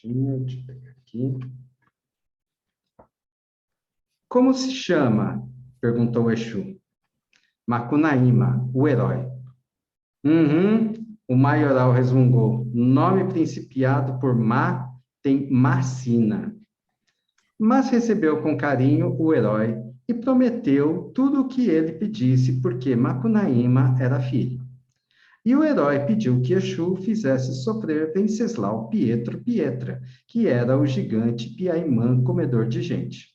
Deixa eu pegar aqui. Como se chama? Perguntou Exu. Macunaíma, o herói. Uhum, o maioral resmungou. Nome principiado por Ma tem Macina. Mas recebeu com carinho o herói e prometeu tudo o que ele pedisse, porque Macunaíma era filho. E o herói pediu que Exu fizesse sofrer Venceslau Pietro Pietra, que era o gigante Piaimã comedor de gente.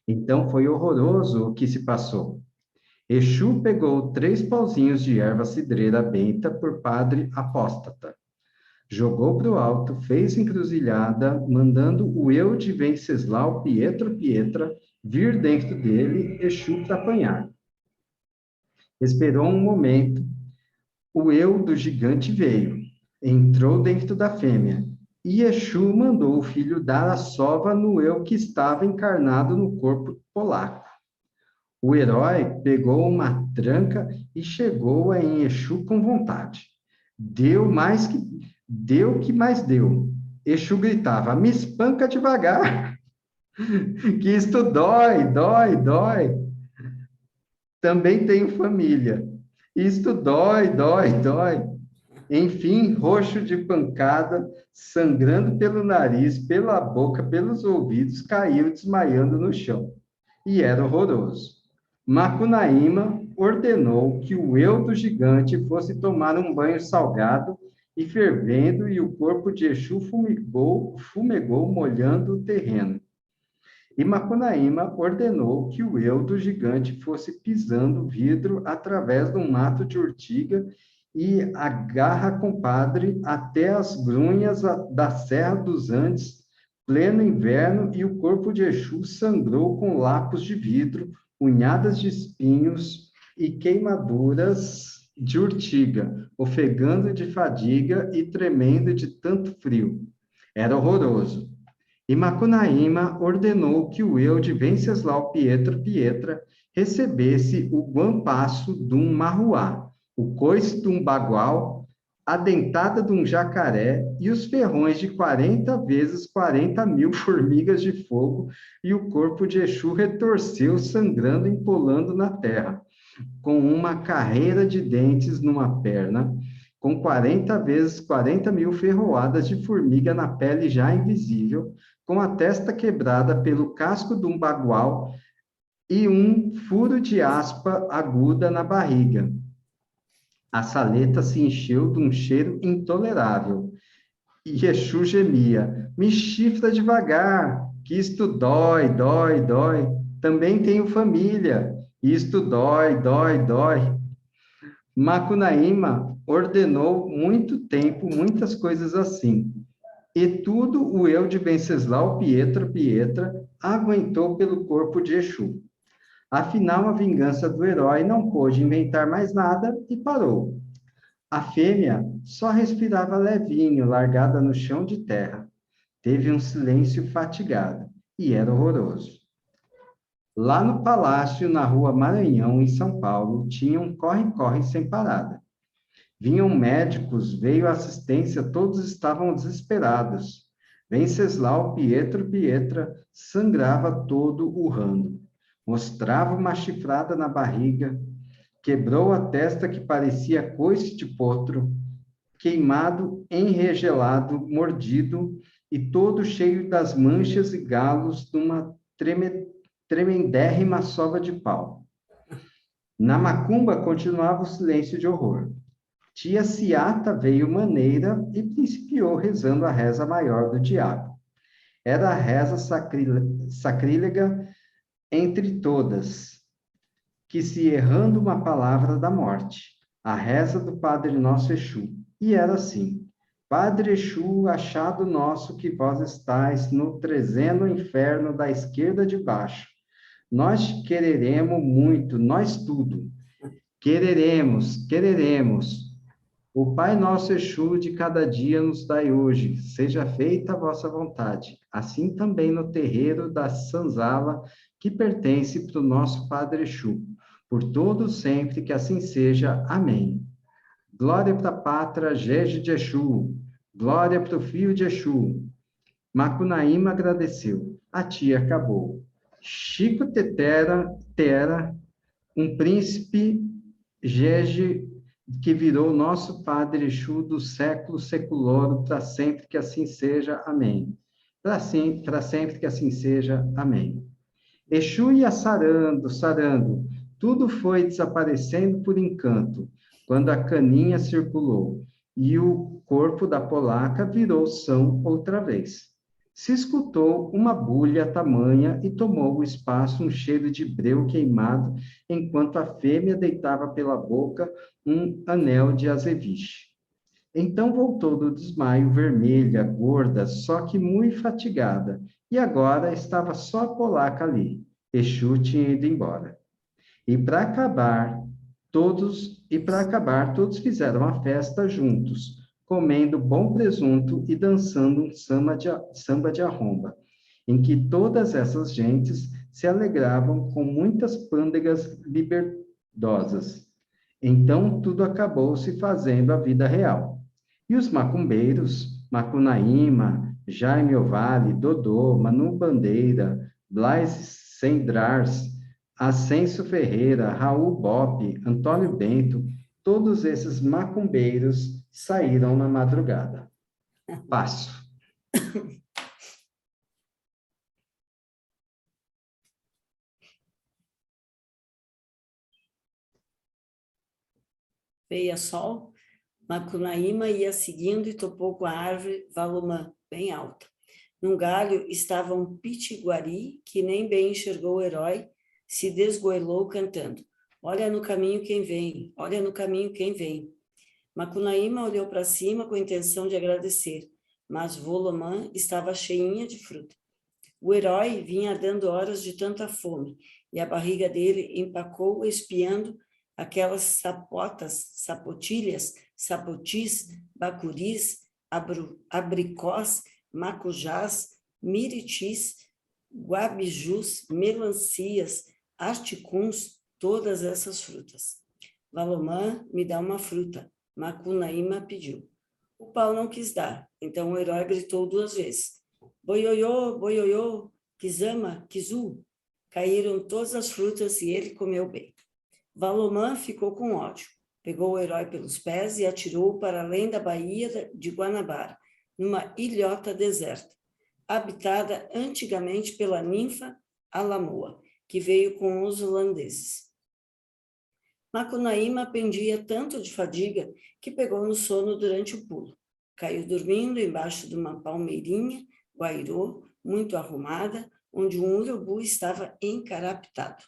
Então foi horroroso o que se passou. Exu pegou 3 pauzinhos de erva cidreira benta por padre apóstata. Jogou para o alto, fez encruzilhada, mandando o eu de Venceslau Pietro Pietra vir dentro dele, Exu para apanhar. Esperou um momento, o eu do gigante veio, entrou dentro da fêmea, e Exu mandou o filho dar a sova no eu que estava encarnado no corpo polaco. O herói pegou uma tranca e chegou em Exu com vontade. Deu que mais deu. Exu gritava: me espanca devagar, que isto dói, dói, dói. Também tenho família. Isto dói, dói, dói. Enfim, roxo de pancada, sangrando pelo nariz, pela boca, pelos ouvidos, caiu desmaiando no chão. E era horroroso. Macunaíma ordenou que o eu do gigante fosse tomar um banho salgado e fervendo, e o corpo de Exu fumegou, molhando o terreno. E Macunaíma ordenou que o eu do gigante fosse pisando vidro através do mato de urtiga e agarra compadre até as grunhas da Serra dos Andes, pleno inverno, e o corpo de Exu sangrou com lapos de vidro, unhadas de espinhos e queimaduras de urtiga, ofegando de fadiga e tremendo de tanto frio. Era horroroso. E Macunaíma ordenou que o eu de Venceslau Pietro Pietra recebesse o guampaço de um marruá, o coice de um bagual, a dentada de um jacaré e os ferrões de 40 vezes 40.000 formigas de fogo, e o corpo de Exu retorceu, sangrando, empolando na terra, com uma carreira de dentes numa perna, com 40 vezes 40.000 ferroadas de formiga na pele já invisível, com a testa quebrada pelo casco de um bagual e um furo de aspa aguda na barriga. A saleta se encheu de um cheiro intolerável. E Exu gemia: me chifra devagar, que isto dói, dói, dói. Também tenho família, isto dói, dói, dói. Macunaíma ordenou muito tempo, muitas coisas assim. E tudo o eu de Venceslau Pietro Pietra aguentou pelo corpo de Exu. Afinal, a vingança do herói não pôde inventar mais nada e parou. A fêmea só respirava levinho, largada no chão de terra. Teve um silêncio fatigado, e era horroroso. Lá no palácio, na rua Maranhão, em São Paulo, tinha um corre-corre sem parada. Vinham médicos, veio assistência, todos estavam desesperados. Venceslau Pietro Pietra sangrava todo urrando. Mostrava uma chifrada na barriga, quebrou a testa que parecia coice de potro, queimado, enregelado, mordido e todo cheio das manchas e galos de uma tremendérrima sova de pau. Na macumba continuava o silêncio de horror. Tia Ciata veio maneira e principiou rezando a reza maior do diabo. Era a reza sacrílega entre todas, que se errando uma palavra da morte, a reza do Padre Nosso Exu. E era assim: Padre Exu, achado nosso que vós estais no trezeno inferno da esquerda de baixo, nós quereremos muito, nós tudo. Quereremos, quereremos. O Pai Nosso Exu de cada dia nos dai hoje, seja feita a vossa vontade, assim também no terreiro da Sanzala, que pertence para o nosso Padre Exu, por todo sempre que assim seja. Amém. Glória para a pátria, Jeje de Exu, glória para o Filho de Exu, Macunaíma agradeceu. A tia acabou. Chico Tera, um príncipe Gege que virou nosso Padre Exu do século seculorum, para sempre que assim seja. Amém. Para sempre que assim seja. Amém. Exu ia sarando, sarando. Tudo foi desaparecendo por encanto, quando a caninha circulou, e o corpo da polaca virou são outra vez. Se escutou uma bulha tamanha e tomou o espaço um cheiro de breu queimado, enquanto a fêmea deitava pela boca um anel de azeviche. Então voltou do desmaio vermelha, gorda, só que muito fatigada, e agora estava só a polaca ali. Exu tinha ido embora. E para acabar, todos fizeram a festa juntos, comendo bom presunto e dançando um samba de arromba, em que todas essas gentes se alegravam com muitas pândegas liberdosas. Então tudo acabou se fazendo a vida real. E os macumbeiros, Macunaíma, Jaime Ovale, Dodô, Manu Bandeira, Blaise Sendrars, Ascenso Ferreira, Raul Bope, Antônio Bento, todos esses macumbeiros saíram na madrugada. Passo. Veia sol, Macunaíma ia seguindo e topou com a árvore Valumã, bem alta. Num galho estava um pitiguari que nem bem enxergou o herói, se desgoelou cantando. Olha no caminho quem vem, olha no caminho quem vem. Macunaíma olhou para cima com a intenção de agradecer, mas Volomã estava cheinha de fruta. O herói vinha dando horas de tanta fome, e a barriga dele empacou espiando aquelas sapotilhas, sapotis, bacuris, abricós, macujás, miritis, guabijus, melancias, articuns, todas essas frutas. Valomã, me dá uma fruta. Macunaíma pediu. O pau não quis dar, então o herói gritou 2 vezes. Boioiô, boioiô, Kizama, Kizu. Caíram todas as frutas e ele comeu bem. Valomã ficou com ódio. Pegou o herói pelos pés e atirou-o para além da baía de Guanabara, numa ilhota deserta, habitada antigamente pela ninfa Alamoa, que veio com os holandeses. Macunaíma pendia tanto de fadiga que pegou no sono durante o pulo. Caiu dormindo embaixo de uma palmeirinha, guairô, muito arrumada, onde um urubu estava encarapitado.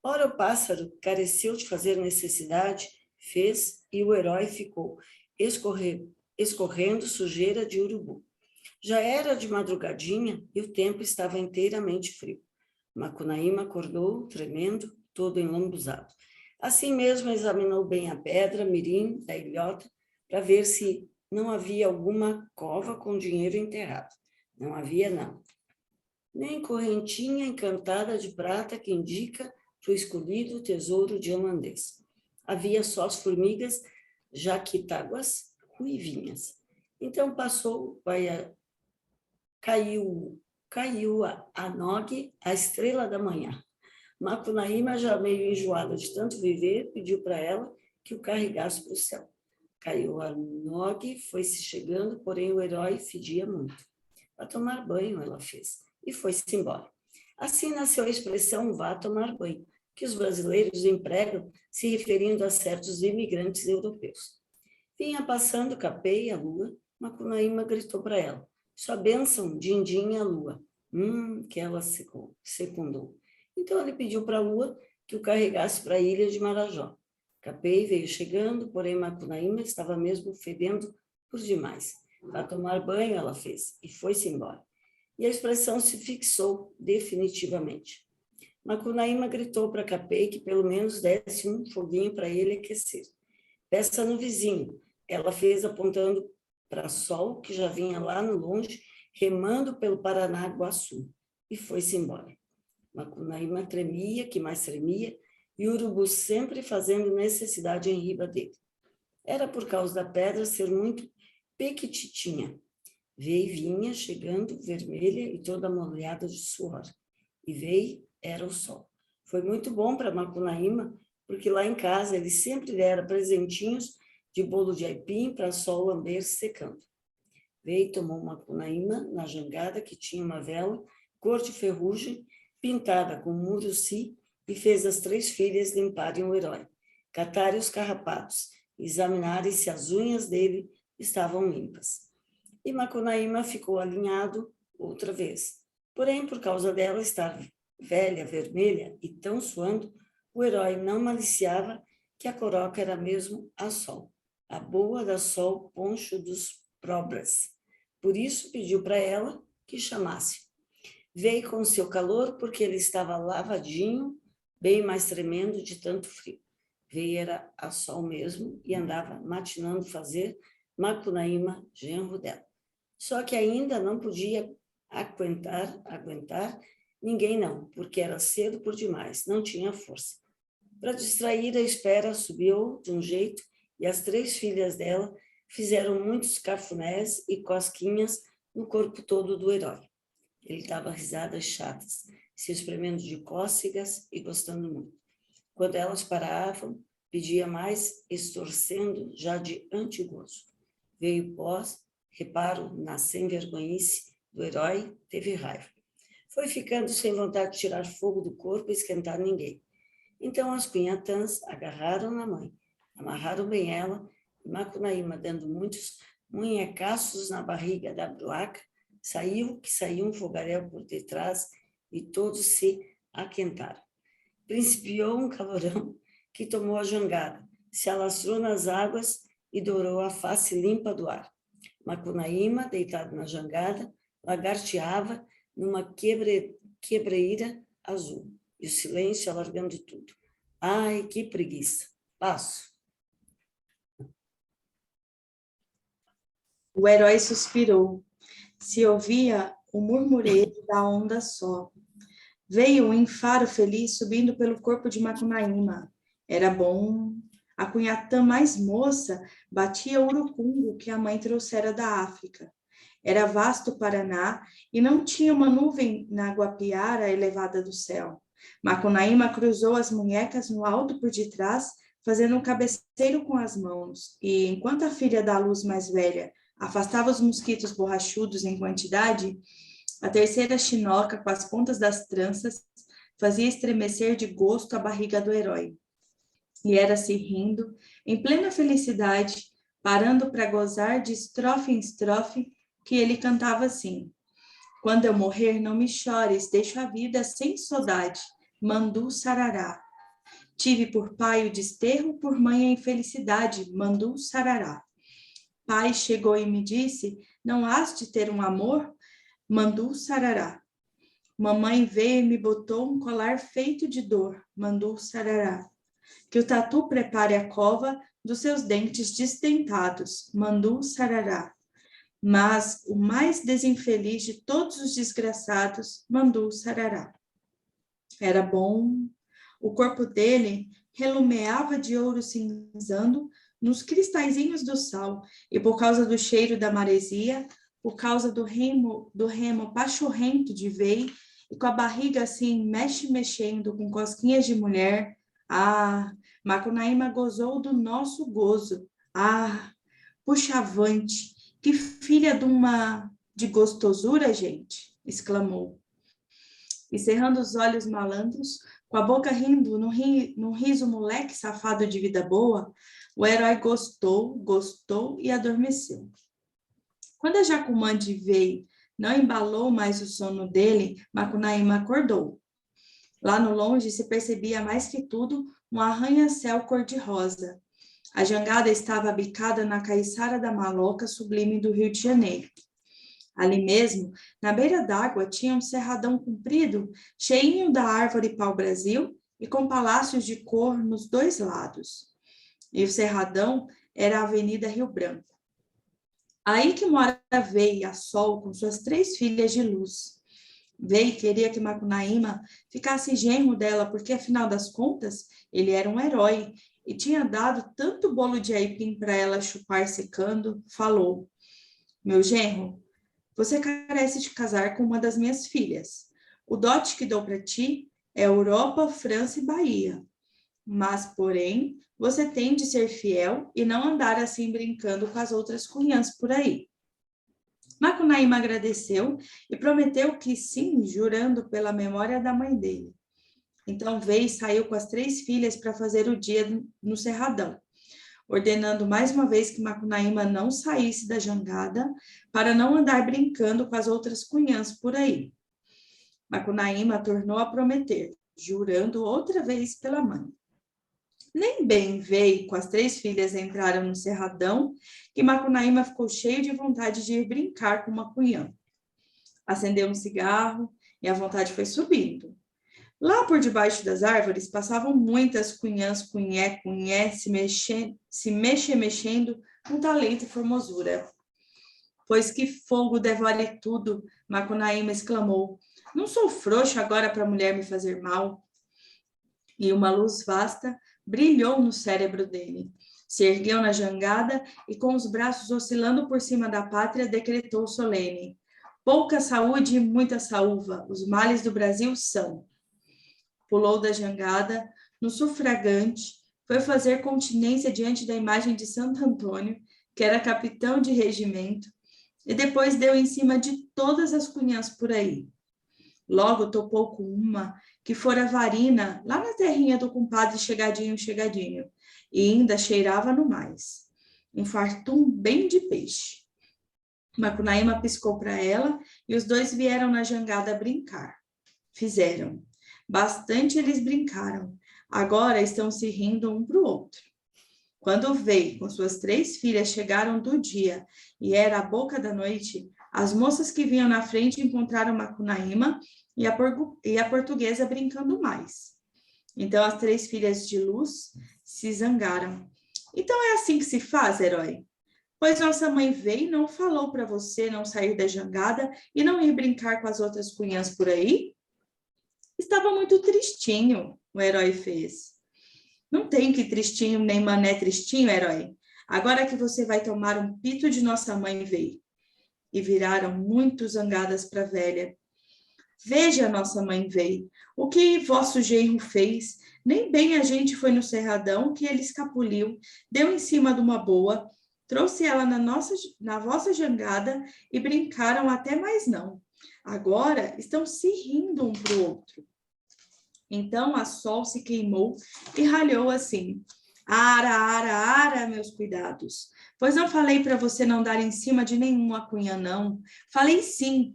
Ora o pássaro careceu de fazer necessidade, fez, e o herói ficou escorrendo sujeira de urubu. Já era de madrugadinha e o tempo estava inteiramente frio. Macunaíma acordou, tremendo, todo enlambuzado. Assim mesmo examinou bem a pedra mirim da ilhota para ver se não havia alguma cova com dinheiro enterrado. Não havia, não. Nem correntinha encantada de prata que indica para o escolhido tesouro de holandês. Havia só as formigas jaquitáguas ruivinhas. Então caiu a Nog, a estrela da manhã. Macunaíma, já meio enjoada de tanto viver, pediu para ela que o carregasse para o céu. Caiu a Nog, foi-se chegando, porém o herói fedia muito. Para tomar banho, ela fez, e foi-se embora. Assim nasceu a expressão vá tomar banho, que os brasileiros empregam se referindo a certos imigrantes europeus. Vinha passando Capê e a lua, Macunaíma gritou para ela, sua bênção, din-din a lua. Que ela secundou. Então ele pediu para a lua que o carregasse para a ilha de Marajó. Capê veio chegando, porém Macunaíma estava mesmo fedendo por demais. Para tomar banho ela fez e foi-se embora. E a expressão se fixou definitivamente. Macunaíma gritou para Capê que pelo menos desse um foguinho para ele aquecer. Peça no vizinho, ela fez apontando para Sol, que já vinha lá no longe, remando pelo Paranaguaçu, e foi-se embora. Macunaíma tremia, que mais tremia, e o urubu sempre fazendo necessidade em riba dele. Era por causa da pedra ser muito pequititinha. Veio vinha chegando vermelha e toda molhada de suor. E veio, era o sol. Foi muito bom para Macunaíma, porque lá em casa ele sempre dera presentinhos de bolo de aipim para sol lamber secando. Veio, tomou Macunaíma na jangada, que tinha uma vela, cor de ferrugem, pintada com muruci, e fez as 3 filhas limparem o herói, catarem os carrapatos, examinarem se as unhas dele estavam limpas. E Macunaíma ficou alinhado outra vez. Porém, por causa dela estar velha, vermelha e tão suando, o herói não maliciava que a coroca era mesmo a sol, a boa da sol poncho dos probras. Por isso pediu para ela que chamasse. Veio com seu calor porque ele estava lavadinho, bem mais tremendo de tanto frio. Veio era a sol mesmo e andava matinando fazer Macunaíma, genro dela. Só que ainda não podia aguentar ninguém não, porque era cedo por demais, não tinha força. Para distrair a espera, subiu de um jeito e as 3 filhas dela fizeram muitos cafunés e cosquinhas no corpo todo do herói. Ele dava risadas chatas, se espremendo de cócegas e gostando muito. Quando elas paravam, pedia mais, estorcendo já de antigozo. Veio pós, reparo na sem-vergonhice do herói, teve raiva. Foi ficando sem vontade de tirar fogo do corpo e esquentar ninguém. Então as cunhatãs agarraram na mãe, amarraram bem ela, e Macunaíma, dando muitos munhecaços na barriga da bruaca, saiu um fogaréu por detrás e todos se aquentaram. Principiou um calorão que tomou a jangada, se alastrou nas águas e dourou a face limpa do ar. Macunaíma, deitado na jangada, lagarteava numa quebreira azul, e o silêncio alargando tudo. Ai, que preguiça! Passo. O herói suspirou. Se ouvia o murmureio da onda só. Veio um enfaro feliz subindo pelo corpo de Macunaíma. Era bom. A cunhatã mais moça batia o urucungo que a mãe trouxera da África. Era vasto o Paraná e não tinha uma nuvem na guapiara elevada do céu. Macunaíma cruzou as munhecas no alto por detrás, fazendo um cabeceiro com as mãos, e enquanto a filha da luz mais velha afastava os mosquitos borrachudos em quantidade, a terceira chinoca, com as pontas das tranças, fazia estremecer de gosto a barriga do herói. E era-se rindo, em plena felicidade, parando para gozar de estrofe em estrofe, que ele cantava assim: quando eu morrer, não me chores, deixo a vida sem saudade, Mandu Sarará. Tive por pai o desterro, por mãe a infelicidade, Mandu Sarará. Pai chegou e me disse, não has de ter um amor, Mandu Sarará. Mamãe veio e me botou um colar feito de dor, Mandu Sarará. Que o tatu prepare a cova dos seus dentes desdentados, Mandu Sarará. Mas o mais desinfeliz de todos os desgraçados, Mandu Sarará. Era bom, o corpo dele relumeava de ouro cinzando nos cristalzinhos do sal, e por causa do cheiro da maresia, por causa do remo pachorrento de vei, e com a barriga assim mexendo com cosquinhas de mulher, Macunaíma gozou do nosso gozo, puxa avante, que filha de gostosura, gente, exclamou. E cerrando os olhos malandros, com a boca rindo num riso moleque safado de vida boa, o herói gostou e adormeceu. Quando a Jacumande veio, não embalou mais o sono dele, Macunaíma acordou. Lá no longe se percebia mais que tudo um arranha-céu cor-de-rosa. A jangada estava bicada na caiçara da maloca sublime do Rio de Janeiro. Ali mesmo, na beira d'água, tinha um cerradão comprido, cheinho da árvore pau-brasil e com palácios de cor nos 2 lados. E o cerradão era a Avenida Rio Branco. Aí que mora Vei, a Sol, com suas 3 filhas de luz. Vei queria que Macunaíma ficasse genro dela, porque, afinal das contas, ele era um herói e tinha dado tanto bolo de aipim para ela chupar secando, falou: meu genro, você carece de casar com uma das minhas filhas. O dote que dou para ti é Europa, França e Bahia. Mas, porém, você tem de ser fiel e não andar assim brincando com as outras cunhãs por aí. Macunaíma agradeceu e prometeu que sim, jurando pela memória da mãe dele. Então veio e saiu com as 3 filhas para fazer o dia no Cerradão, ordenando mais uma vez que Macunaíma não saísse da jangada para não andar brincando com as outras cunhãs por aí. Macunaíma tornou a prometer, jurando outra vez pela mãe. Nem bem veio com as 3 filhas entraram no Cerradão, que Macunaíma ficou cheio de vontade de ir brincar com uma cunhã. Acendeu um cigarro e a vontade foi subindo. Lá por debaixo das árvores passavam muitas cunhãs, cunhé, se mexendo com talento e formosura. Pois que fogo devore tudo, Macunaíma exclamou. Não sou frouxa agora para a mulher me fazer mal. E uma luz vasta brilhou no cérebro dele. Se ergueu na jangada e, com os braços oscilando por cima da pátria, decretou solene: pouca saúde e muita saúva, os males do Brasil são. Pulou da jangada, no sufragante, foi fazer continência diante da imagem de Santo Antônio, que era capitão de regimento, e depois deu em cima de todas as cunhãs por aí. Logo topou com uma que fora varina, lá na terrinha do compadre Chegadinho, e ainda cheirava no mais. Um fartum bem de peixe. Macunaíma piscou para ela e os 2 vieram na jangada brincar. Fizeram. Bastante eles brincaram. Agora estão se rindo um para o outro. Quando veio com suas 3 filhas chegaram do dia e era a boca da noite, as moças que vinham na frente encontraram Macunaíma e a portuguesa brincando mais. Então as 3 filhas de Luz se zangaram. Então é assim que se faz, herói? Pois nossa mãe veio e não falou para você não sair da jangada e não ir brincar com as outras cunhãs por aí? Estava muito tristinho, o herói fez. Não tem que tristinho nem mané tristinho, herói. Agora que você vai tomar um pito de nossa mãe veio. E viraram muito zangadas para a velha. Veja, nossa mãe veio. O que vosso genro fez? Nem bem a gente foi no Cerradão que ele escapuliu, deu em cima de uma boa, trouxe ela na vossa jangada e brincaram até mais não. Agora estão se rindo um para o outro. Então a Sol se queimou e ralhou assim: ara, ara, ara, meus cuidados. Pois não falei para você não dar em cima de nenhuma cunhã, não. Falei sim.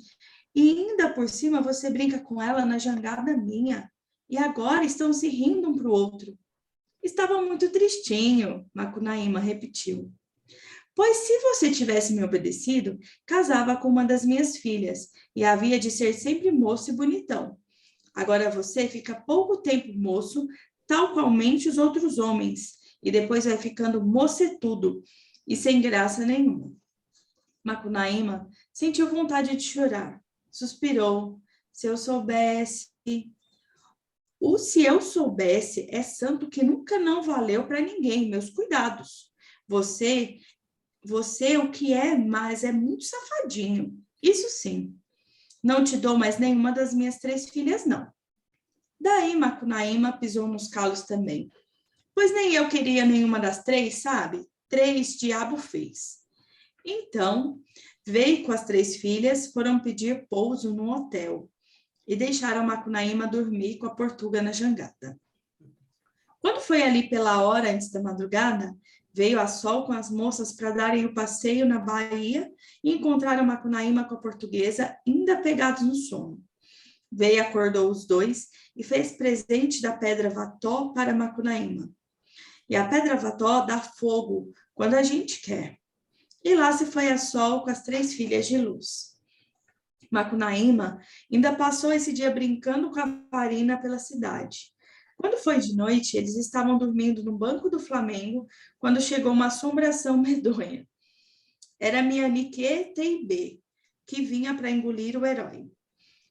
E ainda por cima você brinca com ela na jangada minha. E agora estão se rindo um para o outro. Estava muito tristinho, Macunaíma repetiu. Pois se você tivesse me obedecido, casava com uma das minhas filhas e havia de ser sempre moço e bonitão. Agora você fica pouco tempo moço, tal qualmente os outros homens, e depois vai ficando mocetudo e sem graça nenhuma. Macunaíma sentiu vontade de chorar. Suspirou. Se eu soubesse... se eu soubesse é santo que nunca não valeu para ninguém, meus cuidados. Você o que é, mas é muito safadinho. Isso sim. Não te dou mais nenhuma das minhas 3 filhas, não. Daí Macunaíma pisou nos calos também. Pois nem eu queria nenhuma das 3, sabe? 3 diabo fez. Então, veio com as 3 filhas, foram pedir pouso no hotel e deixaram Macunaíma dormir com a portuga na jangada. Quando foi ali pela hora antes da madrugada, veio a Sol com as moças para darem o passeio na Bahia e encontraram Macunaíma com a portuguesa, ainda pegados no sono. Veio, acordou os 2 e fez presente da pedra Vató para Macunaíma. E a pedra Vató dá fogo quando a gente quer. E lá se foi a Sol com as 3 filhas de Luz. Macunaíma ainda passou esse dia brincando com a Farina pela cidade. Quando foi de noite, eles estavam dormindo no banco do Flamengo, quando chegou uma assombração medonha. Era minha Niquê Teibê, que vinha para engolir o herói.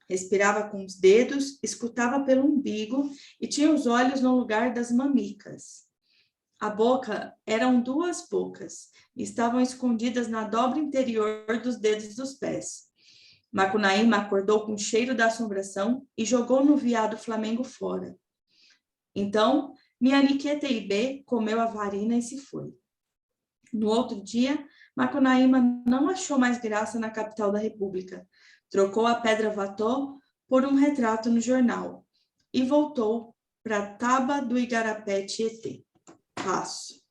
Respirava com os dedos, escutava pelo umbigo e tinha os olhos no lugar das mamicas. A boca eram 2 bocas e estavam escondidas na dobra interior dos dedos dos pés. Macunaíma acordou com o cheiro da assombração e jogou no veado Flamengo fora. Então, Mianiqueteibê comeu a varina e se foi. No outro dia, Macunaíma não achou mais graça na capital da República. Trocou a Pedra Vató por um retrato no jornal e voltou para Taba do Igarapé Tietê. Passo.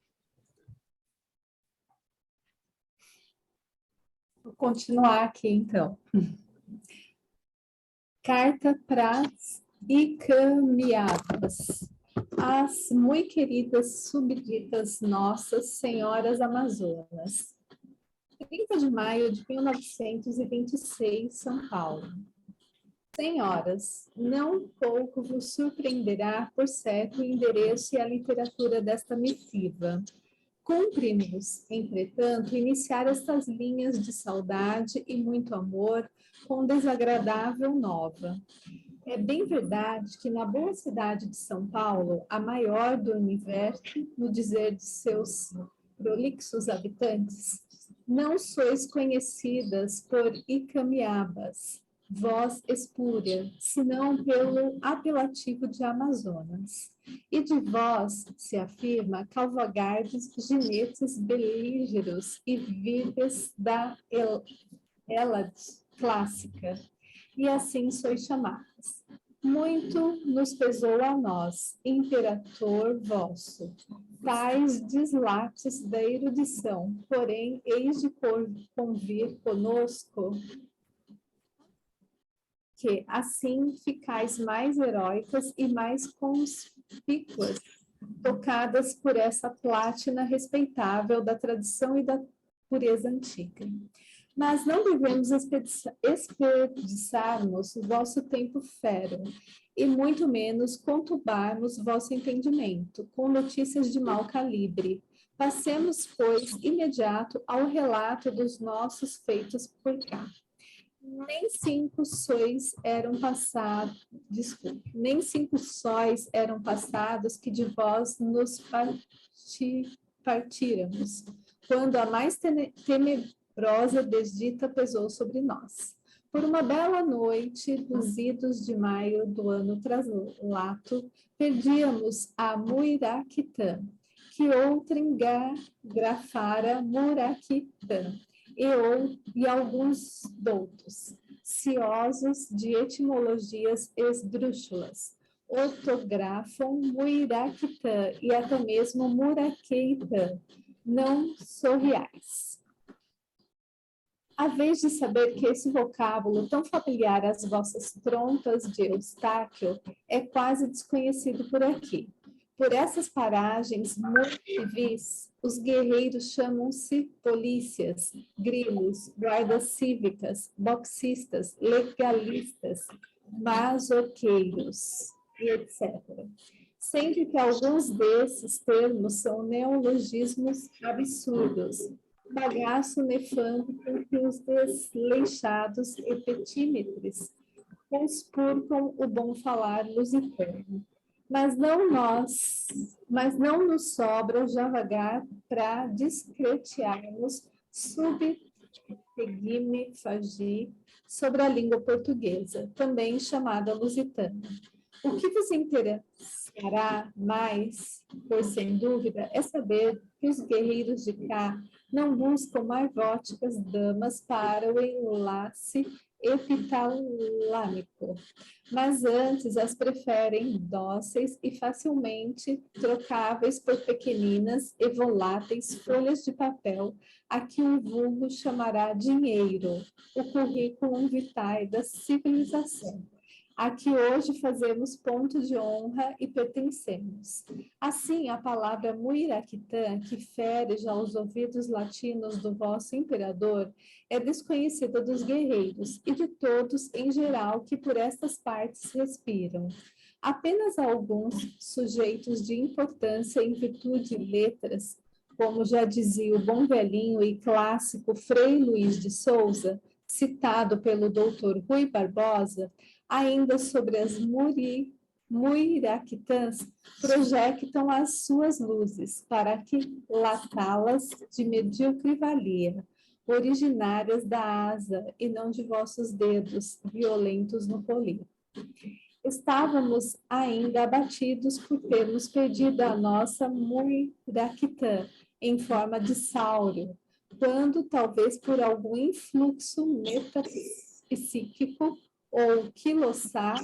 Vou continuar aqui, então. Carta para Icamiabas. As muito queridas súbditas nossas senhoras amazonas. 30 de maio de 1926, São Paulo. Senhoras, não pouco vos surpreenderá por certo o endereço e a literatura desta missiva. Cumpre-nos, entretanto, iniciar estas linhas de saudade e muito amor com desagradável nova. É bem verdade que na boa cidade de São Paulo, a maior do universo, no dizer de seus prolixos habitantes, não sois conhecidas por Icamiabas, voz espúria, senão pelo apelativo de Amazonas. E de vós, se afirma, cavalgardes, ginetes belígeros e vides da Hélade clássica, e assim sois chamadas. Muito nos pesou a nós, imperator vosso, tais deslates da erudição, porém, eis de convir conosco que assim ficais mais heróicas e mais conspícuas, tocadas por essa plátina respeitável da tradição e da pureza antiga. Mas não devemos desperdiçarmos o vosso tempo férreo, e muito menos conturbarmos vosso entendimento com notícias de mau calibre. Passemos, pois, imediato ao relato dos nossos feitos por cá. Nem 5 sóis eram passados que de vós nos partíramos, quando a mais tenebrosa desdita pesou sobre nós. Por uma bela noite dos idos de maio do ano traslato, perdíamos a Muiraquitã, que outrem grafara Muraquitã, e alguns doutos, ciosos de etimologias esdrúxulas, ortografam Muiraquitã e até mesmo Muraqueitã, não sorriais. A vez de saber que esse vocábulo tão familiar às vossas trompas de Eustáquio é quase desconhecido por aqui. Por essas paragens muito civis, os guerreiros chamam-se polícias, grilos, guardas cívicas, boxistas, legalistas, masoqueiros, e etc. Sendo que alguns desses termos são neologismos absurdos, bagaço nefando com que os desleixados epitímetres conspurcam o bom falar lusitano. Mas não nos sobra já vagar para discretearmos subtegime fagi sobre a língua portuguesa, também chamada lusitana. O que vos interessará mais, pois sem dúvida, é saber que os guerreiros de cá não buscam marvóticas damas para o enlace epitalâmico, mas antes as preferem dóceis e facilmente trocáveis por pequeninas e voláteis folhas de papel, a que o vulgo chamará dinheiro, o currículo vitae da civilização, a que hoje fazemos ponto de honra e pertencemos. Assim, a palavra Muiraquitã, que fere já os ouvidos latinos do vosso imperador, é desconhecida dos guerreiros e de todos em geral que por estas partes respiram. Apenas alguns sujeitos de importância em virtude de letras, como já dizia o bom velhinho e clássico Frei Luís de Souza, citado pelo doutor Rui Barbosa, ainda sobre as muiraquitãs, projectam as suas luzes para aquilatá-las de medíocre valia. originárias da asa e não de vossos dedos, violentos no polir. Estávamos ainda abatidos por termos perdido a nossa Muiraquitã em forma de sáureo, quando, talvez por algum influxo metapsíquico ou quilossá,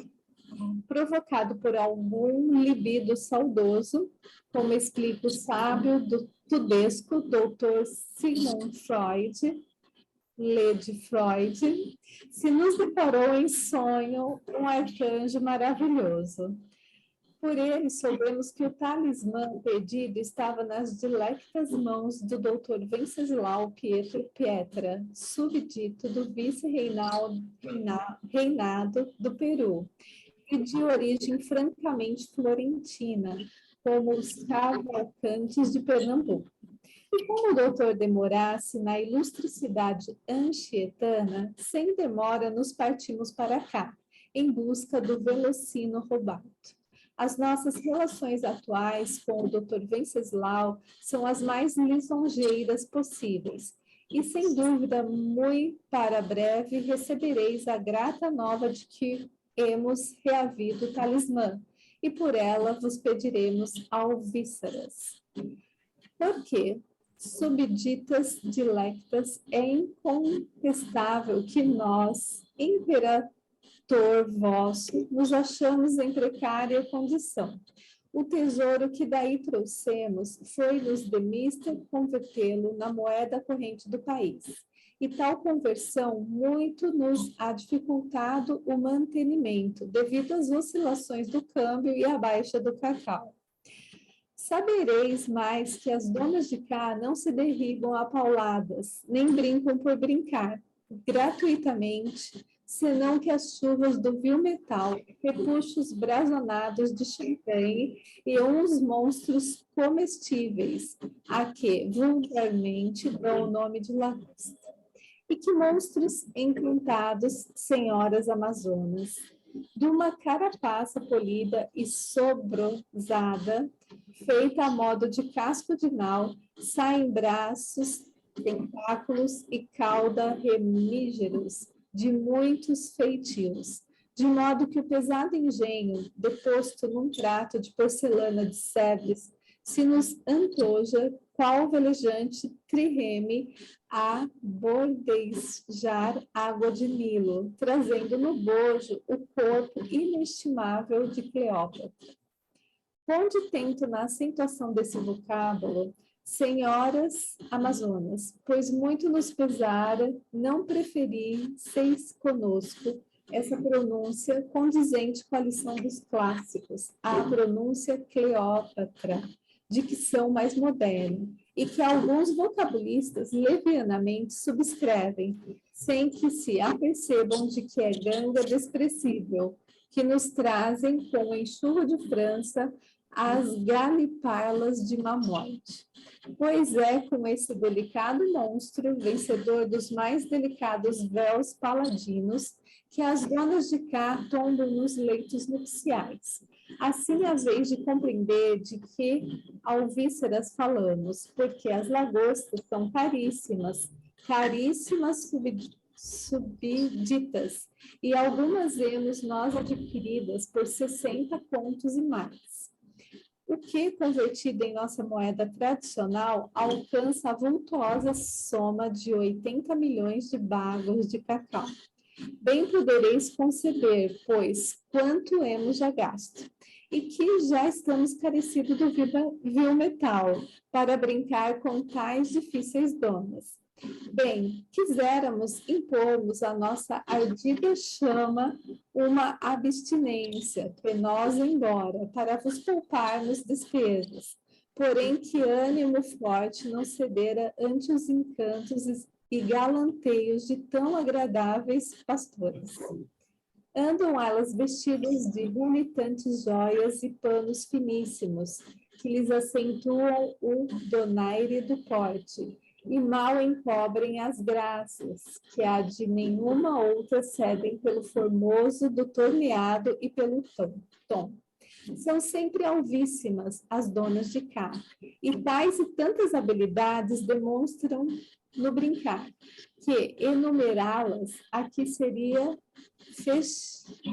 provocado por algum libido saudoso, como explica o sábio tudesco Dr. Sigmund Freud, Lede Freud, se nos deparou em sonho um arcanjo maravilhoso. Por ele, soubemos que o talismã perdido estava nas dilectas mãos do Dr. Venceslau Pietro Pietra, subdito do vice-reinado do Peru, e de origem francamente florentina, como os Cavalcantes de Pernambuco. E como o doutor demorasse na ilustre cidade anchietana, sem demora nos partimos para cá, em busca do velocino roubado. As nossas relações atuais com o Dr. Venceslau são as mais lisonjeiras possíveis, e sem dúvida, muito para breve, recebereis a grata nova de que hemos reavido o talismã, e por ela vos pediremos alvíceras. Por quê? Subditas dilectas, é incontestável que nós, imperator vosso, nos achamos em precária condição. O tesouro que daí trouxemos foi-nos de mister convertê-lo na moeda corrente do país. E tal conversão muito nos ha dificultado o mantenimento, devido às oscilações do câmbio e à baixa do cacau. Sabereis mais que as donas de cá não se derribam a pauladas, nem brincam por brincar, gratuitamente, senão que as chuvas do vil metal, repuxos brazonados de champanhe e uns monstros comestíveis, a que vulgarmente dão o nome de lagosta. E que monstros encantados, senhoras amazonas, de uma carapaça polida e sobrosada, feita a modo de casco de nau, saem braços, tentáculos e cauda remígeros de muitos feitios, de modo que o pesado engenho, deposto num prato de porcelana de Sebres, se nos antoja qual velejante trireme a bordejar água de Nilo, trazendo no bojo o corpo inestimável de Cleópatra. Ponde tento na acentuação desse vocábulo, senhoras amazonas, pois muito nos pesara não preferisseis conosco essa pronúncia condizente com a lição dos clássicos, a pronúncia Cleópatra, de dicção mais moderna, e que alguns vocabulistas levianamente subscrevem, sem que se apercebam de que é ganga desprezível, que nos trazem com o enxurro de França as galiparlas de má morte. Pois é com esse delicado monstro, vencedor dos mais delicados véus paladinos, que as donas de cá tombam nos leitos nupciais. Assim, às vezes de compreender de que alvíceras falamos, porque as lagostas são caríssimas, caríssimas subditas, e algumas vemos nós adquiridas por 60 contos e mais. O que, convertido em nossa moeda tradicional, alcança a vultuosa soma de 80 milhões de bagos de cacau. Bem podereis conceber, pois, quanto hemos já gasto, e que já estamos carecidos do vil metal, para brincar com tais difíceis donas. Bem, quiséramos impormos à nossa ardida chama uma abstinência, penosa embora, para vos pouparmos despesas, porém que ânimo forte não cedera ante os encantos e galanteios de tão agradáveis pastores. Andam elas vestidas de vomitantes joias e panos finíssimos, que lhes acentuam o donaire do porte, e mal encobrem as graças, que a de nenhuma outra cedem pelo formoso do torneado e pelo tom. São sempre alvíssimas as donas de cá, e tais e tantas habilidades demonstram no brincar, que enumerá-las aqui seria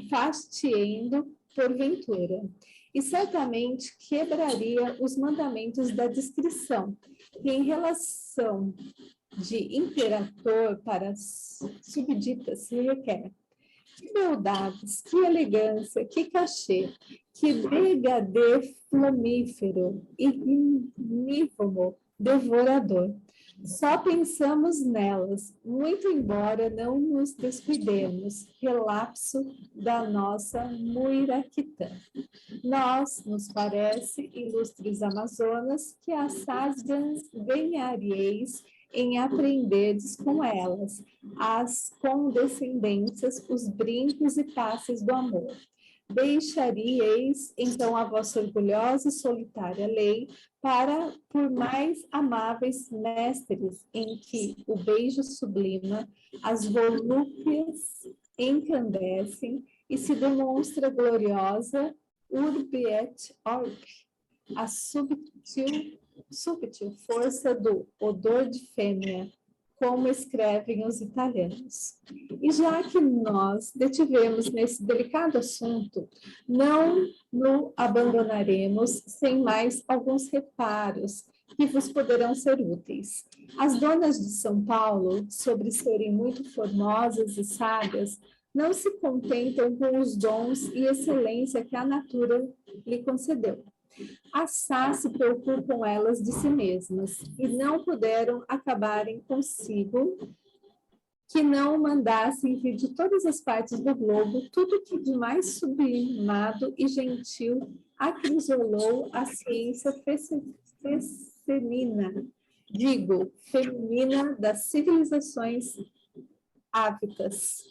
fastiendo porventura, e certamente quebraria os mandamentos da descrição, que em relação de imperador para subdita se requer. Que beldades, que elegância, que cachê, que degradê flamífero, ignívomo, devorador. Só pensamos nelas, muito embora não nos descuidemos, relapso da nossa muiraquitã. Nos parece, ilustres Amazonas, que assaz ganharíeis em aprenderdes com elas as condescendências, os brincos e passes do amor. Deixaríeis, então, a vossa orgulhosa e solitária lei para, por mais amáveis mestres em que o beijo sublima, as volúpias encandecem e se demonstra gloriosa urbi et orbi, a súbtil força do odor de fêmea, como escrevem os italianos. E já que nós detivemos nesse delicado assunto, não no abandonaremos sem mais alguns reparos que vos poderão ser úteis. As donas de São Paulo, sobre serem muito formosas e sábias, não se contentam com os dons e excelência que a natura lhe concedeu. Assaz se preocupam elas de si mesmas, e não puderam acabarem consigo que não mandassem vir de todas as partes do globo tudo que de mais sublimado e gentil acrisolou a ciência feminina das civilizações ávitas.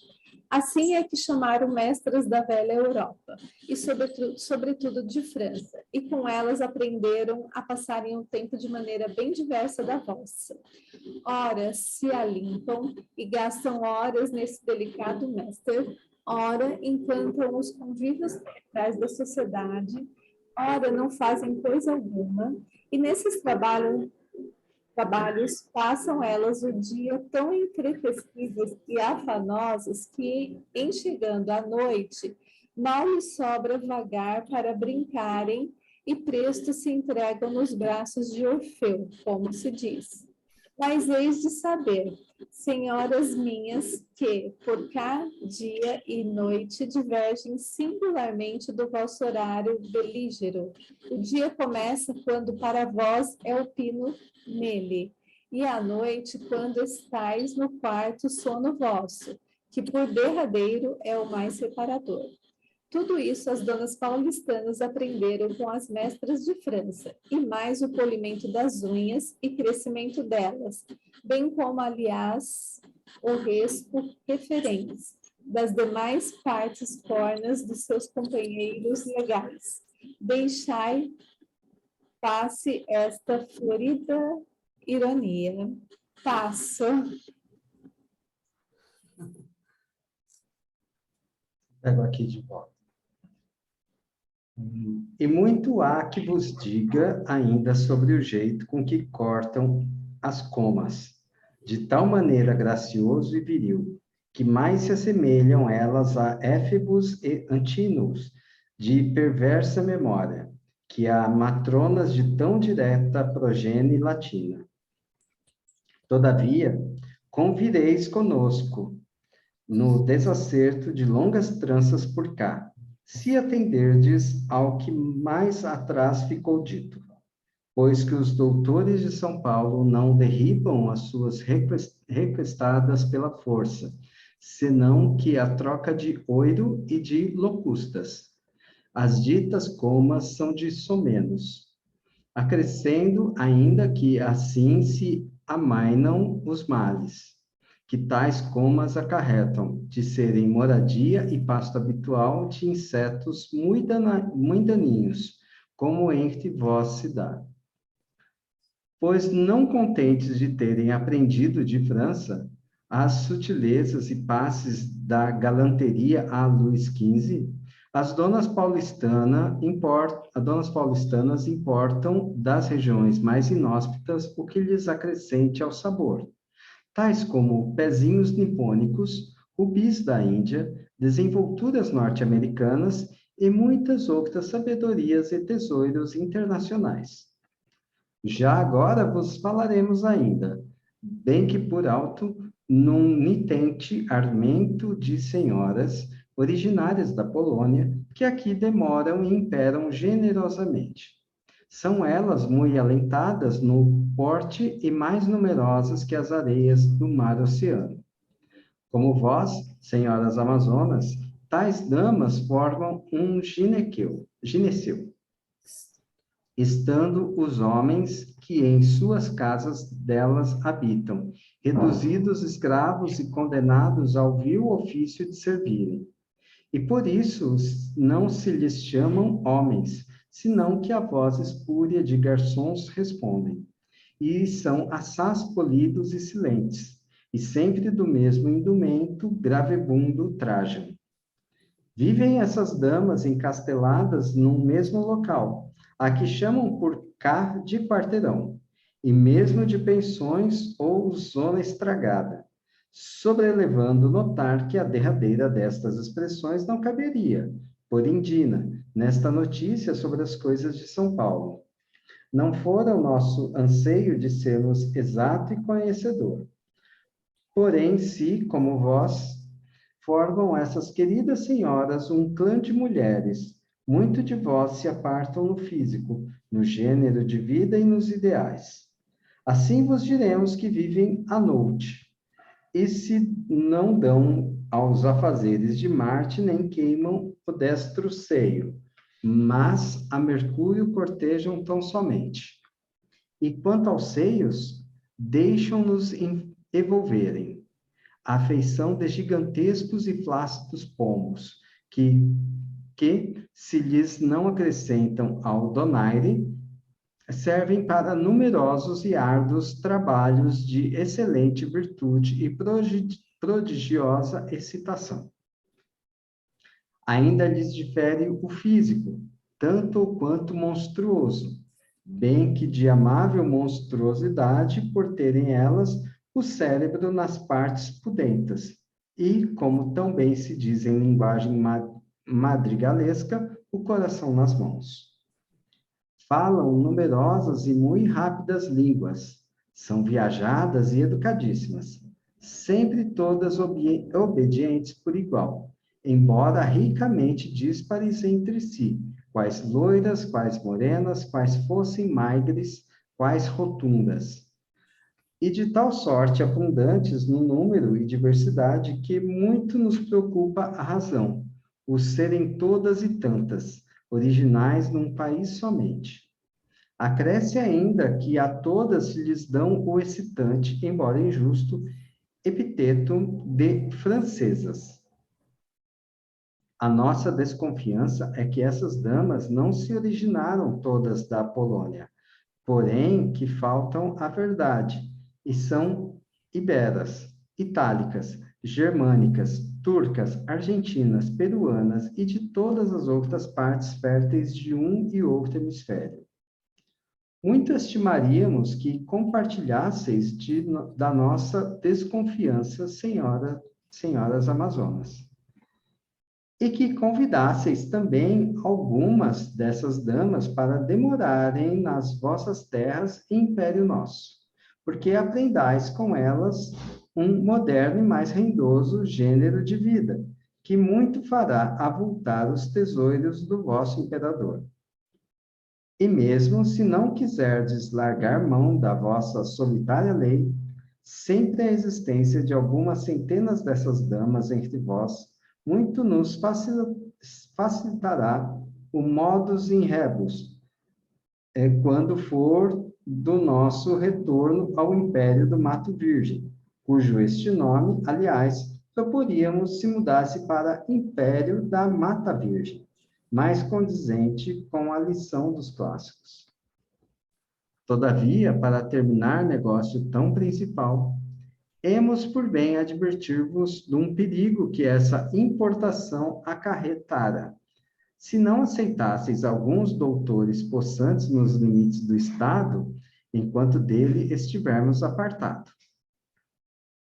Assim é que chamaram mestras da velha Europa, e sobretudo de França, e com elas aprenderam a passarem o tempo de maneira bem diversa da vossa. Ora, se alimpam e gastam horas nesse delicado mestre, ora encantam os convívios teatrais da sociedade, ora não fazem coisa alguma, e nesses trabalhos passam elas o dia tão entretecidas e afanosas que, em chegando à noite, mal lhes sobra vagar para brincarem e presto se entregam nos braços de Orfeu, como se diz. Mas eis de saber, senhoras minhas, que por cá dia e noite divergem singularmente do vosso horário belígero. O dia começa quando para vós é o pino nele, e à noite quando estáis no quarto sono vosso, que por derradeiro é o mais reparador. Tudo isso as donas paulistanas aprenderam com as mestras de França, e mais o polimento das unhas e crescimento delas, bem como, aliás, o respo referentes das demais partes cornas dos seus companheiros legais. Deixai passe esta florida ironia. Passo. Pego aqui de volta. E muito há que vos diga ainda sobre o jeito com que cortam as comas, de tal maneira gracioso e viril, que mais se assemelham elas a éfebos e antínuos, de perversa memória, que a matronas de tão direta progenie latina. Todavia, convireis conosco, no desacerto de longas tranças por cá, se atenderdes ao que mais atrás ficou dito, pois que os doutores de São Paulo não derribam as suas requestadas pela força, senão que a troca de oiro e de locustas. As ditas comas são de somenos, acrescendo ainda que assim se amainam os males, que tais comas acarretam, de serem moradia e pasto habitual de insetos muito daninhos, como entre vós se dá. Pois não contentes de terem aprendido de França as sutilezas e passes da galanteria à Luís XV, as donas paulistanas importam das regiões mais inóspitas o que lhes acrescente ao sabor, tais como pezinhos nipônicos, rubis da Índia, desenvolturas norte-americanas e muitas outras sabedorias e tesouros internacionais. Já agora vos falaremos ainda, bem que por alto, num nitente armento de senhoras originárias da Polônia, que aqui demoram e imperam generosamente. São elas muito alentadas no porte e mais numerosas que as areias do mar oceano. Como vós, senhoras amazonas, tais damas formam um gineceu, estando os homens que em suas casas delas habitam, reduzidos escravos e condenados ao vil ofício de servirem. E por isso não se lhes chamam homens, senão que a voz espúria de garçons respondem. E são assaz polidos e silentes, e sempre do mesmo indumento gravebundo trajam. Vivem essas damas encasteladas num mesmo local, a que chamam por cá de quarteirão, e mesmo de pensões ou zona estragada, sobrelevando notar que a derradeira destas expressões não caberia, por indina, nesta notícia sobre as coisas de São Paulo. Não fora o nosso anseio de sermos exato e conhecedor. Porém, se, como vós, formam essas queridas senhoras um clã de mulheres, muito de vós se apartam no físico, no gênero de vida e nos ideais. Assim vos diremos que vivem à noite, e se não dão aos afazeres de Marte, nem queimam o destro seio, mas a Mercúrio cortejam tão somente. E quanto aos seios, deixam-nos envolverem, a afeição de gigantescos e flácidos pomos, que se lhes não acrescentam ao donaire, servem para numerosos e árduos trabalhos de excelente virtude e prodigiosa excitação. Ainda lhes difere o físico, tanto ou quanto monstruoso, bem que de amável monstruosidade, por terem elas o cérebro nas partes pudentas, e, como tão bem se diz em linguagem madrigalesca, o coração nas mãos. Falam numerosas e muito rápidas línguas, são viajadas e educadíssimas, sempre todas obedientes por igual, embora ricamente díspares entre si, quais loiras, quais morenas, quais fossem maigres, quais rotundas. E de tal sorte abundantes no número e diversidade que muito nos preocupa a razão, o serem todas e tantas, originais num país somente. Acresce ainda que a todas lhes dão o excitante, embora injusto, epiteto de francesas. A nossa desconfiança é que essas damas não se originaram todas da Polônia, porém que faltam à verdade, e são iberas, itálicas, germânicas, turcas, argentinas, peruanas e de todas as outras partes férteis de um e outro hemisfério. Muito estimaríamos que compartilhasseis da nossa desconfiança, senhoras amazonas, e que convidasseis também algumas dessas damas para demorarem nas vossas terras e império nosso, porque aprendais com elas um moderno e mais rendoso gênero de vida, que muito fará avultar os tesouros do vosso imperador. E mesmo se não quiserdes largar mão da vossa solitária lei, sempre a existência de algumas centenas dessas damas entre vós, muito nos facilitará o modus in rebus, quando for do nosso retorno ao Império do Mato Virgem, cujo este nome, aliás, proporíamos se mudasse para Império da Mata Virgem, mais condizente com a lição dos clássicos. Todavia, para terminar negócio tão principal, hemos por bem advertir-vos de um perigo que essa importação acarretara, se não aceitasseis alguns doutores possantes nos limites do Estado, enquanto dele estivermos apartados.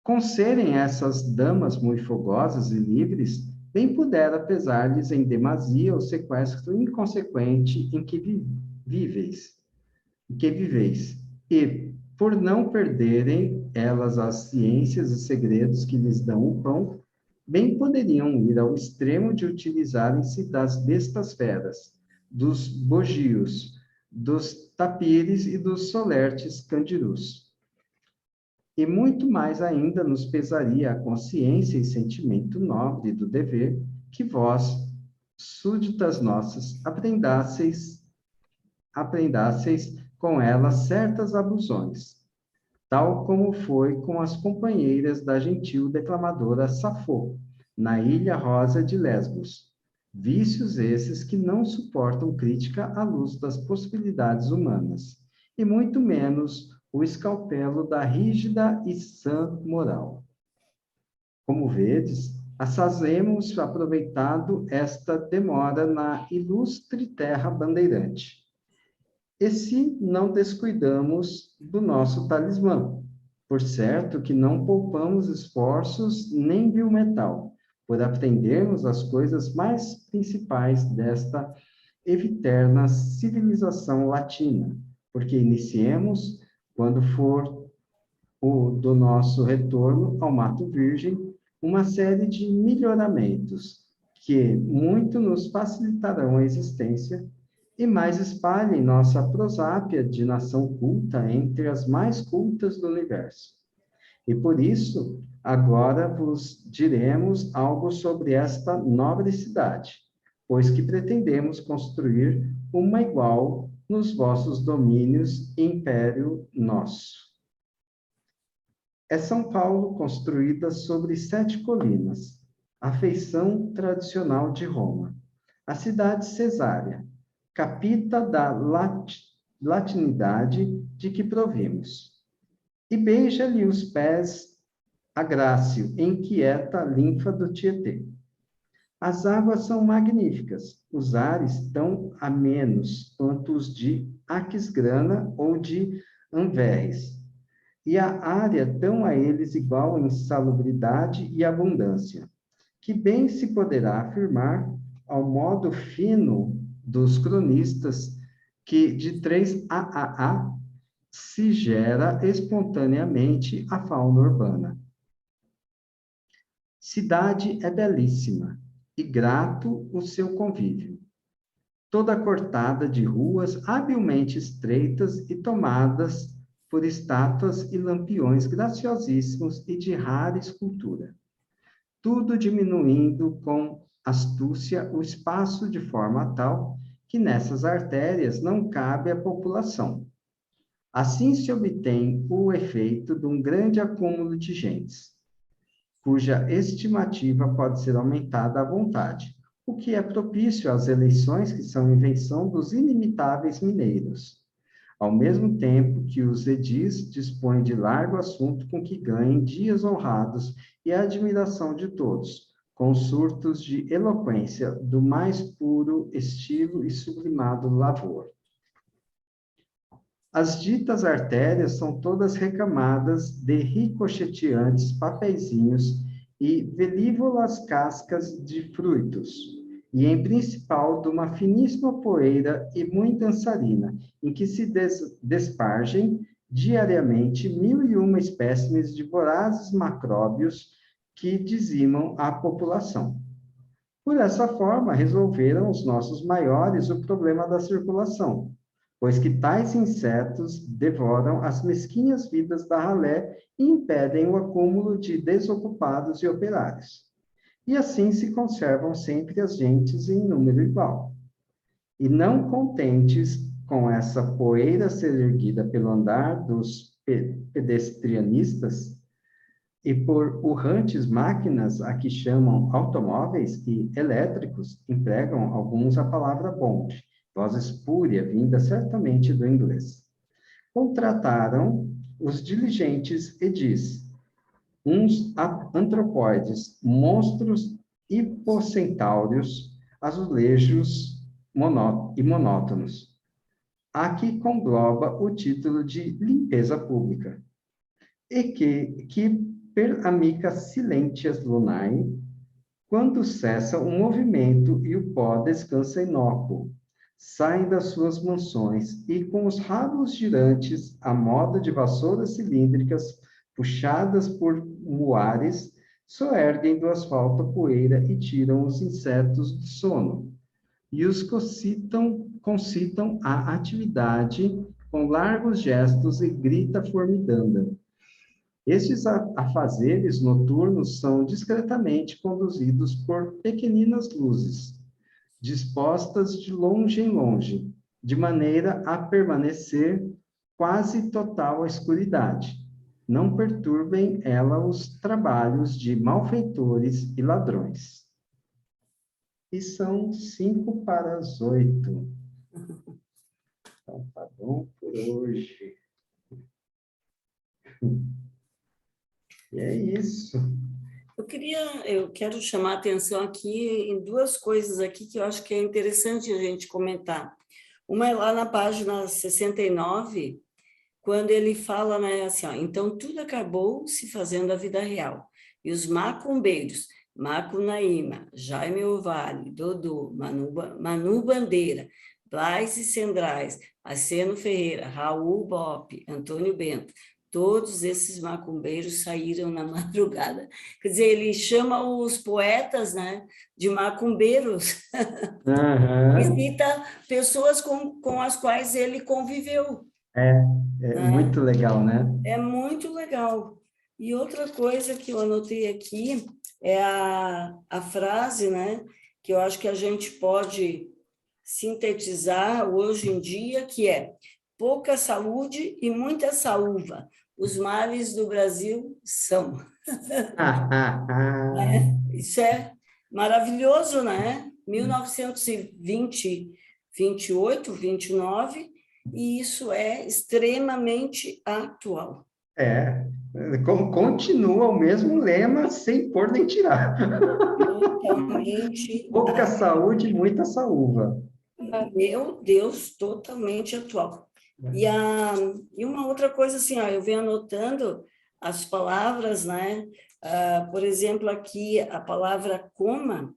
Com serem essas damas muito fogosas e livres, bem pudera pesar-lhes em demasia o sequestro inconsequente em que viveis. E, por não perderem elas as ciências e segredos que lhes dão o pão, bem poderiam ir ao extremo de utilizarem-se das bestas feras, dos bogios, dos tapires e dos solertes candirus. E muito mais ainda nos pesaria a consciência e sentimento nobre do dever que vós, súditas nossas, aprendasseis com ela certas abusões, tal como foi com as companheiras da gentil declamadora Safo, na ilha rosa de Lesbos. Vícios esses que não suportam crítica à luz das possibilidades humanas, e muito menos o escalpelo da rígida e sã moral. Como vedes, assazemos aproveitado esta demora na ilustre terra bandeirante. E se não descuidamos do nosso talismã, por certo que não poupamos esforços nem vil metal, por aprendermos as coisas mais principais desta eviterna civilização latina, porque iniciemos, quando for o do nosso retorno ao Mato Virgem, uma série de melhoramentos que muito nos facilitarão a existência e mais espalhem nossa prosápia de nação culta entre as mais cultas do universo. E por isso, agora vos diremos algo sobre esta nobre cidade, pois que pretendemos construir uma igual nos vossos domínios e império nosso. É São Paulo construída sobre 7 colinas, a feição tradicional de Roma, a cidade cesárea, capita da latinidade de que provimos. E beija-lhe os pés a Grácio, inquieta linfa do Tietê. As águas são magníficas, os ares tão amenos quanto os de Aquisgrana ou de Anverres, e a área tão a eles igual em salubridade e abundância, que bem se poderá afirmar, ao modo fino dos cronistas, que de 3 AAA se gera espontaneamente a fauna urbana. Cidade é belíssima, e grato o seu convívio, toda cortada de ruas habilmente estreitas e tomadas por estátuas e lampiões graciosíssimos e de rara escultura, tudo diminuindo com astúcia o espaço de forma tal que nessas artérias não cabe a população. Assim se obtém o efeito de um grande acúmulo de gentes, cuja estimativa pode ser aumentada à vontade, o que é propício às eleições que são invenção dos inimitáveis mineiros, ao mesmo tempo que os edis dispõem de largo assunto com que ganhem dias honrados e a admiração de todos, com surtos de eloquência do mais puro estilo e sublimado lavor. As ditas artérias são todas recamadas de ricocheteantes papeizinhos e velívolas cascas de frutos, e em principal de uma finíssima poeira e muito dançarina, em que se despargem diariamente 1001 espécimes de vorazes macróbios que dizimam a população. Por essa forma, resolveram os nossos maiores o problema da circulação, pois que tais insetos devoram as mesquinhas vidas da ralé e impedem o acúmulo de desocupados e operários. E assim se conservam sempre as gentes em número igual. E não contentes com essa poeira ser erguida pelo andar dos pedestrianistas, e por urrantes máquinas a que chamam automóveis e elétricos, empregam alguns a palavra bonde, voz espúria, vinda certamente do inglês. Contrataram os diligentes edis, uns antropóides, monstros hipocentauros, azulejos e monótonos, a que congloba o título de limpeza pública, e que per amica silentias lunae, quando cessa o movimento e o pó descansa inócuo, saem das suas mansões e, com os rabos girantes, à moda de vassouras cilíndricas, puxadas por muares, soerguem do asfalto a poeira e tiram os insetos do sono, e os concitam a atividade com largos gestos e grita formidanda. Estes afazeres noturnos são discretamente conduzidos por pequeninas luzes, dispostas de longe em longe, de maneira a permanecer quase total a escuridade. Não perturbem ela os trabalhos de malfeitores e ladrões. E são 7:55. Então, tá bom por hoje. E é isso. Eu quero chamar a atenção aqui em duas coisas aqui que eu acho que é interessante a gente comentar. Uma é lá na página 69, quando ele fala, né, assim, ó, então tudo acabou se fazendo a vida real. E os macumbeiros, Macunaíma, Jaime Ovalle, Dodô, Manu Bandeira, Blais e Sendrais, Aceno Ferreira, Raul Bope, Antônio Bento, todos esses macumbeiros saíram na madrugada. Quer dizer, ele chama os poetas, né, de macumbeiros. E Uhum. cita pessoas com as quais ele conviveu. É Né? muito legal, né? É muito legal. E outra coisa que eu anotei aqui é a frase, né, que eu acho que a gente pode sintetizar hoje em dia, que é pouca saúde e muita saúva. Os males do Brasil são. Isso é maravilhoso, né? 1920, 28, 29, e isso é extremamente atual. Continua o mesmo lema, sem pôr nem tirar. Totalmente, Pouca saúde, muita saúva. meu Deus, totalmente atual. E uma outra coisa assim, ó, eu venho anotando as palavras, né? Por exemplo, aqui a palavra coma,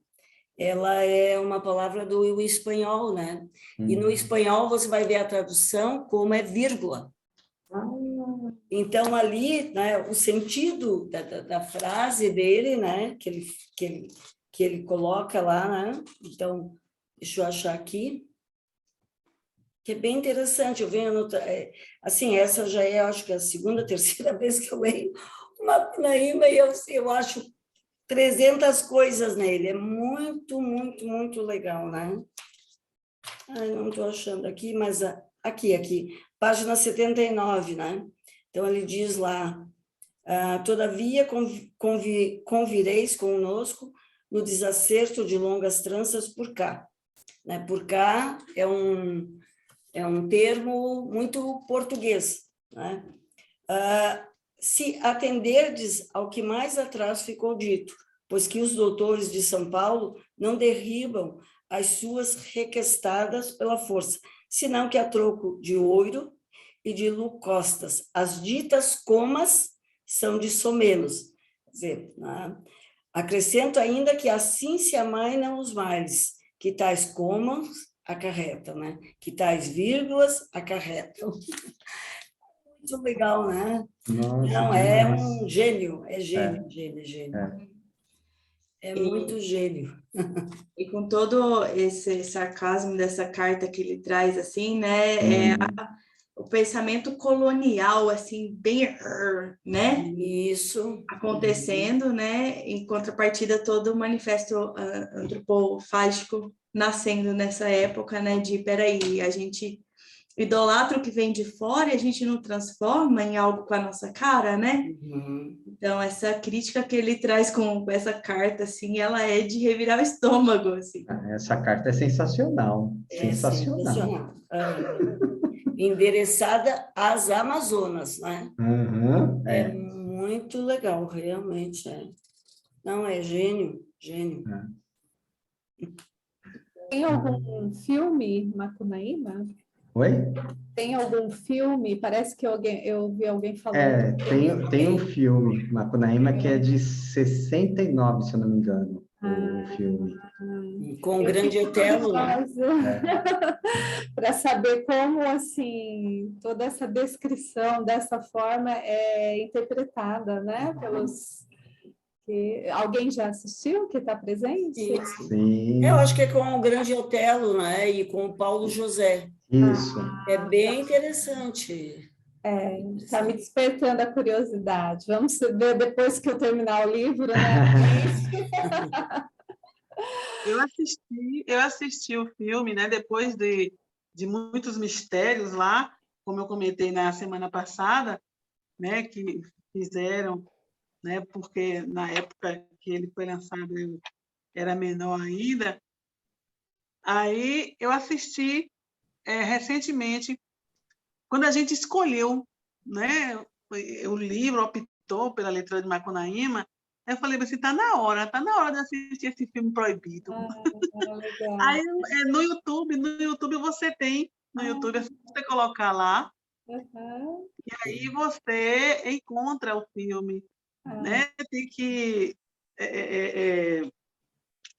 ela é uma palavra do espanhol, né? E no espanhol você vai ver a tradução como é vírgula. Então, ali, né, o sentido da frase dele, né, que ele coloca lá, né? Então, deixa eu achar aqui, que é bem interessante. Eu venho anotar, assim, essa já é, acho que a segunda, terceira vez que eu leio o Macunaíma, e eu acho 300 coisas nele. É muito, muito, muito legal, né? Ai, não estou achando aqui, mas aqui, página 79, né? Então, ele diz lá, todavia convireis conosco no desacerto de longas tranças por cá. Né? Por cá é um termo muito português. Né? Se atenderdes ao que mais atrás ficou dito, pois que os doutores de São Paulo não derribam as suas requestadas pela força, senão que a troco de ouro e de lucostas. As ditas comas são de somenos. Quer dizer, né? Acrescento ainda que assim se amainam os males, que tais comas acarretam, né? Que tais vírgulas acarretam. Muito legal, né? Nossa, Não, é demais. um gênio, é gênio, gênio. É muito gênio. E com todo esse sarcasmo dessa carta que ele traz, assim, né? O pensamento colonial, assim, bem, né? Isso. Acontecendo, né? Em contrapartida, todo o manifesto antropofágico nascendo nessa época, né? De, peraí, a gente idolatra o que vem de fora e a gente não transforma em algo com a nossa cara, né? Então, essa crítica que ele traz com essa carta, assim, ela é de revirar o estômago, assim. Essa carta é sensacional. Sensacional. Endereçada às Amazonas, né? É muito legal, realmente. Não, é gênio, gênio. Tem algum filme, Macunaíma? Oi? Tem algum filme? Parece que eu vi alguém falando. Tem um filme, Macunaíma, que é de 69, se eu não me engano, o filme. Com o Eu Grande fico Otelo, né? curiosa para saber como, assim, toda essa descrição dessa forma é interpretada, né? Alguém já assistiu que está presente? Isso. Sim, Eu acho que é com o Grande Otelo, né? E com o Paulo José. isso. É bem interessante. Está me despertando a curiosidade. Vamos ver depois que eu terminar o livro, né? Eu assisti o filme, né, depois de muitos mistérios lá, como eu comentei na semana passada, né, que fizeram, né, porque na época que ele foi lançado eu era menor ainda. Aí eu assisti recentemente, quando a gente escolheu, né, o livro, optou pela leitura de Macunaíma. Eu falei assim, tá na hora de assistir esse filme proibido. Legal. Aí no YouTube você tem, no YouTube é só você colocar lá, Uhum. e aí você encontra o filme, né? Tem que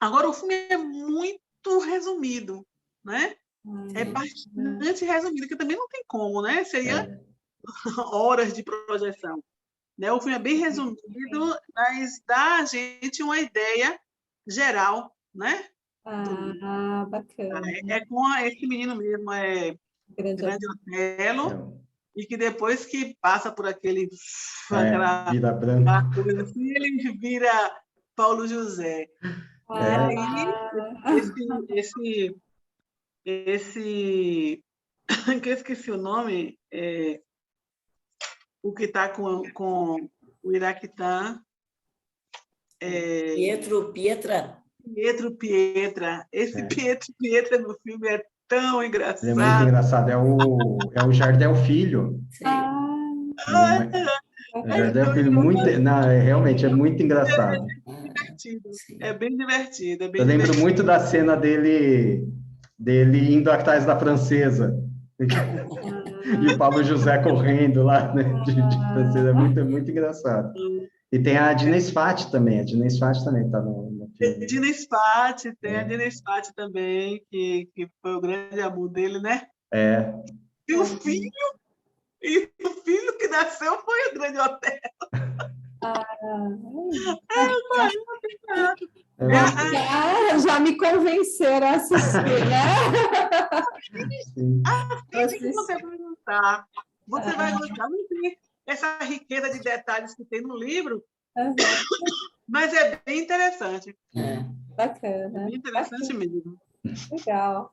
agora o filme é muito resumido, né? É bastante resumido, que também não tem como, né? Seria horas de projeção, né? O filme é bem resumido, mas dá a gente uma ideia geral, né? Bacana. É com esse menino mesmo, Grande Grande Otelo, Então, e que depois que passa por aquela Vida Branca. coisa assim, ele vira Paulo José. E É, aí, esse que eu esqueci o nome, o que está com o Iraquitã, Pietra. Pietro Pietra. Esse Pietro Pietra no filme é tão ele é muito engraçado. engraçado. É o Jardel Filho. Sim. O Jardel Filho, realmente é muito engraçado. Divertido. Sim. É bem divertido, é Eu bem lembro divertido. muito da cena dele indo atrás da francesa. E o Paulo José correndo lá, né, de francesa. É muito engraçado. E tem a Dina Sfati também. A Dina Sfati também está no filme. Dina Spati, tem a Dina Spati também, que foi o grande amor dele, né? É. E o filho que nasceu foi o Grande Otelo. Já me convenceram a assistir, né? Sim. Assiste que você vai gostar. Você vai gostar. Não tem essa riqueza de detalhes que tem no livro, mas é bem interessante. Bacana. É bem interessante mesmo. Legal.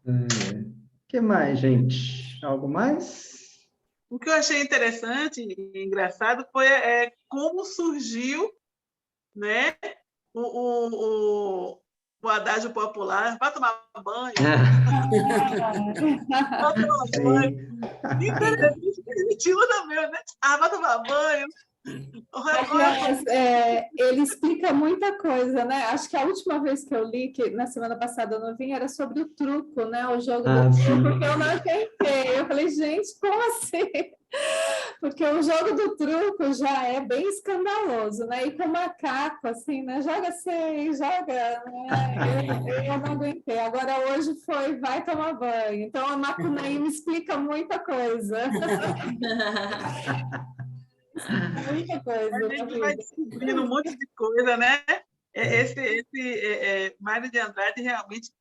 O que mais, gente? Algo mais? O que eu achei interessante e engraçado foi como surgiu, né, o adágio popular, vai tomar banho, vai tomar banho. Sim. Interessante que a gente usa mesmo, né? Vai tomar banho. Aliás, ele explica muita coisa, né? Acho que a última vez que eu li, que na semana passada eu não vim, era sobre o truco, né? O jogo do truco, que eu não entendi. Eu falei, gente, como assim? Porque o jogo do truco já é bem escandaloso, né? E com macaco, assim, né? Joga 6, joga, né? Eu não aguentei. Agora hoje foi, vai tomar banho. Então a Macunaíma explica muita coisa. Muita coisa. A gente vai descobrindo um monte de coisa, né? Mário de Andrade realmente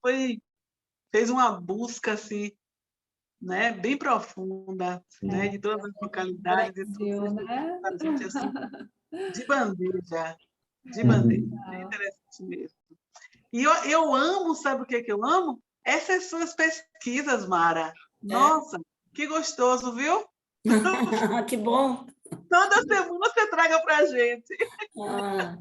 fez uma busca assim, né, bem profunda, né, de todas as localidades, Brasil, né? assim, de bandeja, bem interessante mesmo. E eu amo, sabe o que eu amo? Essas suas pesquisas, Mara. Nossa, que gostoso, viu? Que bom. Toda semana você traga para a gente.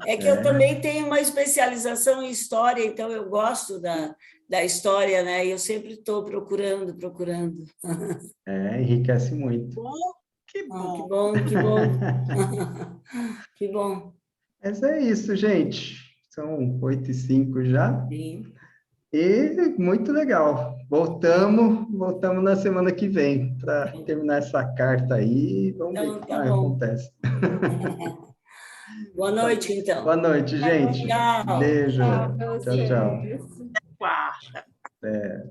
É que eu também tenho uma especialização em história, então eu gosto da história, né? E eu sempre estou procurando. Enriquece muito. Que bom. Que bom, que bom. Que bom. Mas é isso, gente. São 8h05 já. Sim. E muito legal. Voltamos na semana que vem para terminar essa carta aí. Vamos ver o Então, que tá mais bom. acontece. Boa noite, então. Boa noite, gente. Tchau. Beijo. Tchau para Tchau, tchau. vocês. Quarta. É.